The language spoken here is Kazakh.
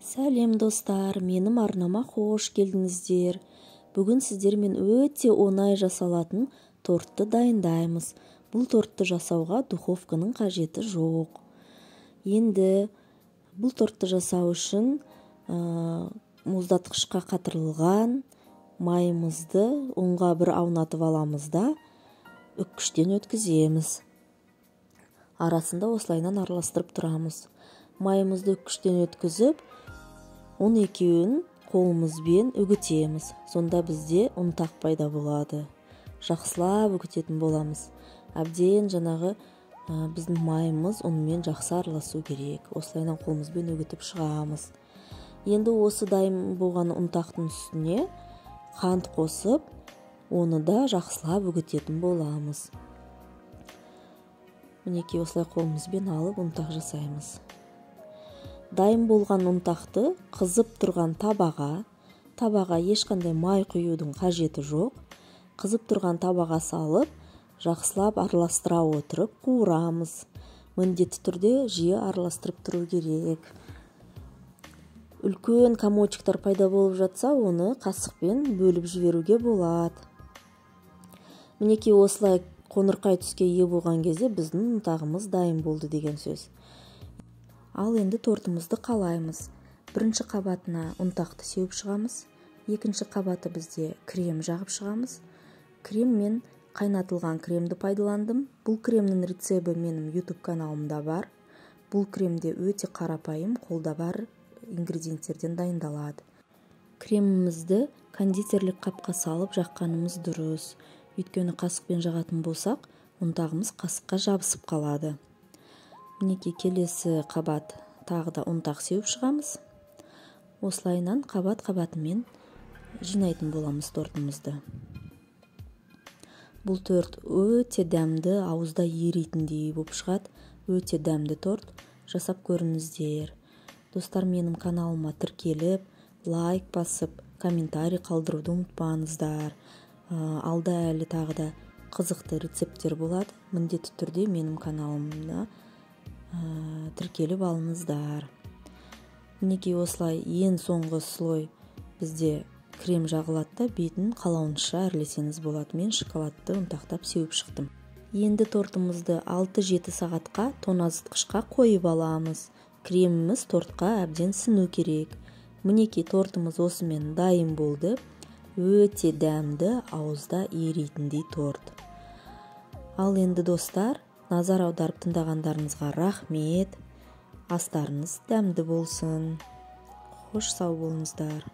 Сәлем достар, менің арнама қош келдіңіздер. Бүгін сіздермен өте оңай жасалатын тортты дайындаймыз. Бұл тортты жасауға духовканың қажеті жоқ. Енді бұл тортты жасау үшін мұздатқышқа қатырылған майымызды ұнға бір аунатып аламыз да үккіштен өткіземіз. Арасында осылайынан араластырып тұрамыз. Майымызды үккіштен өткізіп, ұн екеуін қолымызбен үгітеміз. Сонда бізде ұнтақ пайда болады. Жақсылап үгітетін боламыз. Әбден жаңағы біздің майымыз ұнмен жақсы араласу керек. Осылайынан қолымызбен үгітіп шығамыз. Енді осы дайын болған ұнтақтың үстіне қант қосып, оны да жақсылап үгітетін боламыз. Мінекей осылай қолымызбен алып ұнтақ жасаймыз. Дайын болған ұнтақты қызып тұрған табаға ешқандай май құюдың қажеті жоқ. Қызып тұрған табаға салып, жақсылап араластыра отырып қуырамыз. Міндетті түрде жиі араластырып тұру керек. Үлкен комочектар пайда болып жатса, оны қасықпен бөліп жіберуге болады. Мінекей осылай қоңырқай түске ие болған кезде біздің ұнтағымыз дайын болды деген сөз. Ал енді тортымызды қалаймыз. Бірінші қабатына ұнтақты сеуіп шығамыз. Екінші қабаты бізде крем жағып шығамыз. Крем мен қайнатылған кремді пайдаландым. Бұл кремнің рецебі менің YouTube каналымда бар. Бұл кремде өте қарапайым, қолда бар ингредиенттерден дайындалады. Кремімізді кондитерлік қапқа салып жаққанымыз дұрыс. Өйткені қасықпен жағатын болсақ, ұнтағымыз қасыққа жабысып қалады. Мінекей келесі қабат тағы да ұнтақ сеуіп шығамыз. Осылайынан қабат-қабатымен жинайтын боламыз тортымызды. Бұл торт өте дәмді, ауызда еритіндей болып шығады. Өте дәмді торт. Жасап көріңіздер. Достар, менің каналыма тіркеліп, лайк басып, комментарий қалдыруды ұмытпаңыздар. Алда әлі тағы да қызықты рецепттер болады. Міндетті түрде менің каналымда тіркеліп алыңыздар. Мінекей осылай ең соңғы слой бізде крем жағылады да, бетін қалауынша әрлесеңіз болады. Мен шоколадты ұнтақтап сеуіп шықтым. Енді тортымызды 6-7 сағатқа тоңазытқышқа қойып аламыз. Креміміз тортқа әбден сіну керек. Мінекей тортымыз осымен дайын болды. Өте дәмді, ауызда еритіндей торт. Ал енді достар, назар аударып тыңдағандарыңызға рахмет. Астарыңыз дәмді болсын. Қош сау болыңыздар.